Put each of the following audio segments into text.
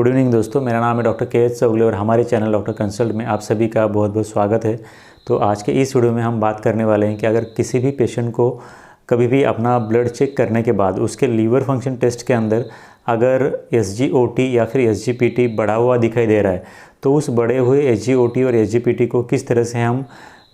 Good evening दोस्तों, मेरा नाम है डॉक्टर के.एच. चौगले और हमारे चैनल डॉक्टर कंसल्ट में आप सभी का बहुत बहुत स्वागत है। तो आज के इस वीडियो में हम बात करने वाले हैं कि अगर किसी भी पेशेंट को कभी भी अपना ब्लड चेक करने के बाद उसके लीवर फंक्शन टेस्ट के अंदर अगर SGOT या फिर SGPT बढ़ा हुआ दिखाई दे रहा है, तो उस बढ़े हुए SGOT और SGPT को किस तरह से हम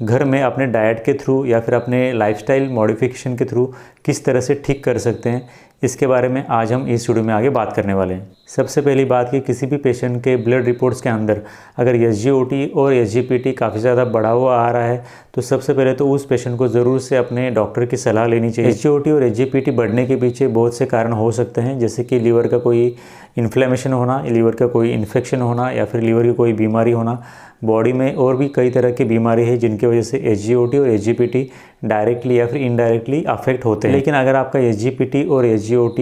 घर में अपने डाइट के थ्रू या फिर अपने लाइफस्टाइल मॉडिफिकेशन के थ्रू किस तरह से ठीक कर सकते हैं, इसके बारे में आज हम इस वीडियो में आगे बात करने वाले हैं। सबसे पहली बात कि किसी भी पेशेंट के ब्लड रिपोर्ट्स के अंदर अगर SGOT और SGPT काफ़ी ज़्यादा बढ़ा हुआ आ रहा है, तो सबसे पहले तो उस पेशेंट को ज़रूर से अपने डॉक्टर की सलाह लेनी चाहिए। SGOT और SGPT बढ़ने के पीछे बहुत से कारण हो सकते हैं, जैसे कि लीवर का कोई इन्फ्लेमेशन होना, लीवर का कोई इन्फेक्शन होना या फिर लीवर की कोई बीमारी होना। बॉडी में और भी कई तरह की बीमारी है जिनकी वजह से SGOT और SGPT डायरेक्टली या फिर इनडायरेक्टली अफेक्ट होते हैं। लेकिन अगर आपका SGPT और SGOT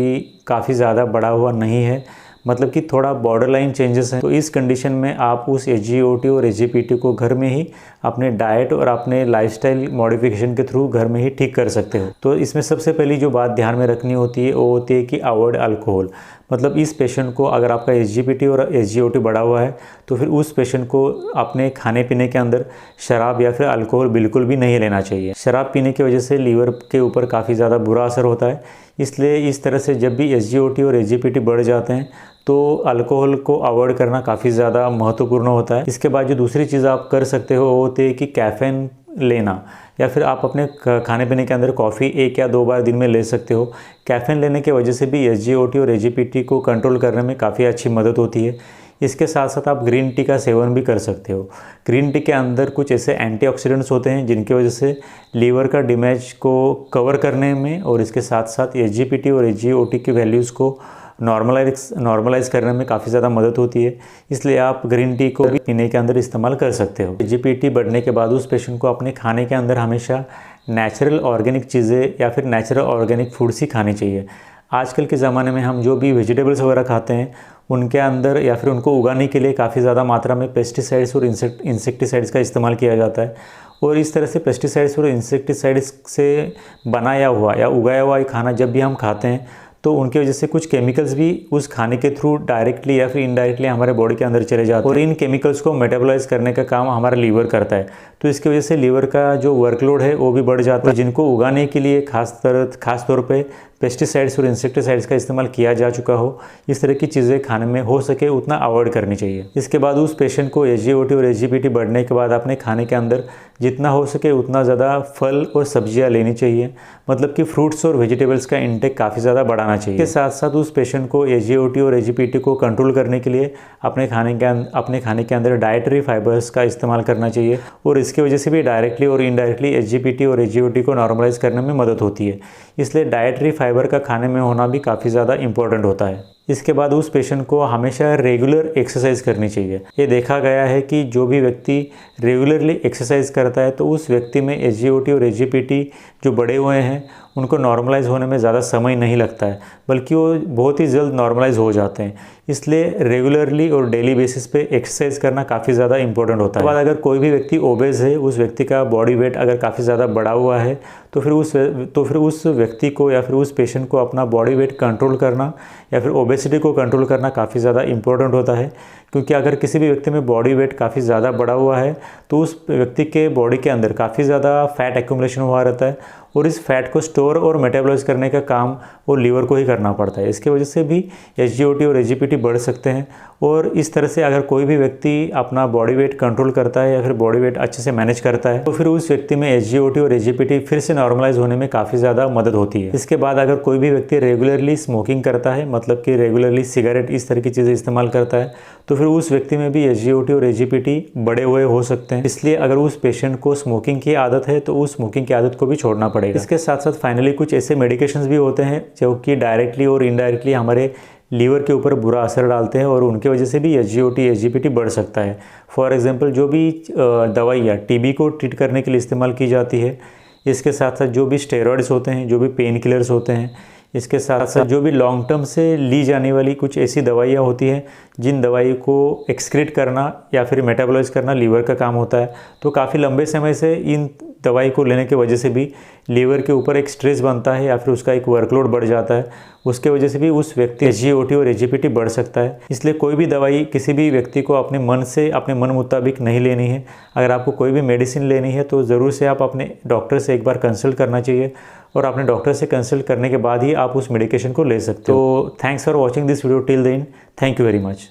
काफ़ी ज़्यादा बढ़ा हुआ नहीं है, मतलब कि थोड़ा बॉर्डरलाइन चेंजेस हैं, तो इस कंडीशन में आप उस SGOT और SGPT को घर में ही अपने डाइट और अपने लाइफस्टाइल मॉडिफिकेशन के थ्रू घर में ही ठीक कर सकते हो। तो इसमें सबसे पहली जो बात ध्यान में रखनी होती है वो होती है कि अवॉइड अल्कोहल। मतलब इस पेशेंट को अगर आपका SGPT और SGOT बढ़ा हुआ है, तो फिर उस पेशेंट को अपने खाने पीने के अंदर शराब या फिर अल्कोहल बिल्कुल भी नहीं लेना चाहिए। शराब पीने की वजह से लीवर के ऊपर काफ़ी ज़्यादा बुरा असर होता है, इसलिए इस तरह से जब भी SGOT और SGPT बढ़ जाते हैं तो अल्कोहल को अवॉइड करना काफ़ी ज़्यादा महत्वपूर्ण होता है। इसके बाद जो दूसरी चीज़ आप कर सकते हो वो होती है कि कैफ़ीन लेना, या फिर आप अपने खाने पीने के अंदर कॉफ़ी 1 या 2 बार दिन में ले सकते हो। कैफ़ीन लेने की वजह से भी SGOT और SGPT को कंट्रोल करने में काफ़ी अच्छी मदद होती है। इसके साथ साथ आप ग्रीन टी का सेवन भी कर सकते हो। ग्रीन टी के अंदर कुछ ऐसे एंटीऑक्सीडेंट्स होते हैं जिनकी वजह से लीवर का डैमेज को कवर करने में और इसके साथ साथ SGPT और SGOT की वैल्यूज़ को नॉर्मलाइज करने में काफ़ी ज़्यादा मदद होती है, इसलिए आप ग्रीन टी को भी पीने के अंदर इस्तेमाल कर सकते हो। SGPT बढ़ने के बाद उस पेशेंट को अपने खाने के अंदर हमेशा नेचुरल ऑर्गेनिक चीज़ें या फिर नेचुरल ऑर्गेनिक फूड्स ही खानी चाहिए। आजकल के ज़माने में हम जो भी वेजिटेबल्स वगैरह खाते हैं उनके अंदर या फिर उनको उगाने के लिए काफ़ी ज़्यादा मात्रा में पेस्टिसाइड्स और इंसेक्टिसाइड्स का इस्तेमाल किया जाता है, और इस तरह से पेस्टिसाइड्स और इंसेक्टिसाइड्स से बनाया हुआ या उगाया हुआ खाना जब भी हम खाते हैं तो उनकी वजह से कुछ केमिकल्स भी उस खाने के थ्रू डायरेक्टली या फिर इनडायरेक्टली हमारे बॉडी के अंदर चले जाते हैं, और इन केमिकल्स को मेटाबोलाइज करने का काम हमारा लीवर करता है। तो इसकी वजह से लीवर का जो वर्कलोड है वो भी बढ़ जाता है, जिनको उगाने के लिए खास तौर पे पेस्टिसाइड्स और इंसेक्टिसाइड्स का इस्तेमाल किया जा चुका हो, इस तरह की चीज़ें खाने में हो सके उतना अवॉइड करनी चाहिए। इसके बाद उस पेशेंट को SGOT और SGPT बढ़ने के बाद अपने खाने के अंदर जितना हो सके उतना ज़्यादा फल और सब्जियां लेनी चाहिए, मतलब कि फ्रूट्स और वेजिटेबल्स का इंटेक काफ़ी ज़्यादा बढ़ाना चाहिए। इसके साथ साथ उस पेशेंट को SGOT और SGPT को कंट्रोल करने के लिए अपने खाने के अंदर डाइटरी फाइबर्स का इस्तेमाल करना चाहिए, और इसकी वजह से भी डायरेक्टली और इनडायरेक्टली SGPT और SGOT को नॉर्मलाइज करने में मदद होती है। इसलिए डाइटरी फाइबर का खाने में होना भी काफ़ी ज़्यादा इंपॉर्टेंट होता है। इसके बाद उस पेशेंट को हमेशा रेगुलर एक्सरसाइज करनी चाहिए। ये देखा गया है कि जो भी व्यक्ति रेगुलरली एक्सरसाइज करता है तो उस व्यक्ति में SGOT और SGPT जो बढ़े हुए हैं उनको नॉर्मलाइज होने में ज़्यादा समय नहीं लगता है, बल्कि वो बहुत ही जल्द नॉर्मलाइज हो जाते हैं। इसलिए रेगुलरली और डेली बेसिस पे एक्सरसाइज करना काफ़ी ज़्यादा इंपॉर्टेंट होता है। अगर कोई भी व्यक्ति ओबेज है, उस व्यक्ति का बॉडी वेट अगर काफ़ी ज़्यादा बढ़ा हुआ है, तो फिर उस व्यक्ति को या फिर उस पेशेंट को अपना बॉडी वेट कंट्रोल करना या फिर ओबेसिटी को कंट्रोल करना काफ़ी ज़्यादा इंपॉर्टेंट होता है। क्योंकि अगर किसी भी व्यक्ति में बॉडी वेट काफ़ी ज़्यादा बढ़ा हुआ है तो उस व्यक्ति के बॉडी के अंदर काफ़ी ज़्यादा फैट एक्यूमुलेशन हुआ रहता है, और इस फैट को स्टोर और मेटाबॉलाइज करने का काम वो लीवर को ही करना पड़ता है। इसकी वजह से भी SGOT और SGPT बढ़ सकते हैं, और इस तरह से अगर कोई भी व्यक्ति अपना बॉडी वेट कंट्रोल करता है या फिर बॉडी वेट अच्छे से मैनेज करता है तो फिर उस व्यक्ति में SGOT और SGPT फिर से नॉर्मलाइज होने में काफ़ी ज़्यादा मदद होती है। इसके बाद अगर कोई भी व्यक्ति रेगुलरली स्मोकिंग करता है, मतलब कि रेगुलरली सिगरेट इस तरह की चीज़ें इस्तेमाल करता है, तो फिर उस व्यक्ति में भी SGOT और SGPT बढ़े हुए हो सकते हैं। इसलिए अगर उस पेशेंट को स्मोकिंग की आदत है तो उस स्मोकिंग की आदत को भी छोड़ना पड़ेगा। इसके साथ साथ फाइनली कुछ ऐसे मेडिकेशंस भी होते हैं जो कि डायरेक्टली और इनडायरेक्टली हमारे लीवर के ऊपर बुरा असर डालते हैं, और उनकी वजह से भी SGOT SGPT बढ़ सकता है। फॉर एग्जांपल जो भी दवाइयाँ TB को ट्रीट करने के लिए इस्तेमाल की जाती है, इसके साथ साथ जो भी स्टेरॉइड्स होते हैं, जो भी पेन किलर्स होते हैं, इसके साथ साथ जो भी लॉन्ग टर्म से ली जाने वाली कुछ ऐसी दवाइयाँ होती हैं जिन दवाई को एक्सक्रीट करना या फिर मेटाबोलाइज करना लीवर का काम होता है, तो काफ़ी लंबे समय से इन दवाई को लेने की वजह से भी लीवर के ऊपर एक स्ट्रेस बनता है या फिर उसका एक वर्कलोड बढ़ जाता है। उसके वजह से भी उस व्यक्ति SGOT और AGPT बढ़ सकता है। इसलिए कोई भी दवाई किसी भी व्यक्ति को अपने मन से, अपने मन मुताबिक नहीं लेनी है। अगर आपको कोई भी मेडिसिन लेनी है तो ज़रूर से आप अपने डॉक्टर से एक बार कंसल्ट करना चाहिए और अपने डॉक्टर से कंसल्ट करने के बाद ही आप उस मेडिकेशन को ले सकते हो। तो thanks for watching this video till then. Thank you very much.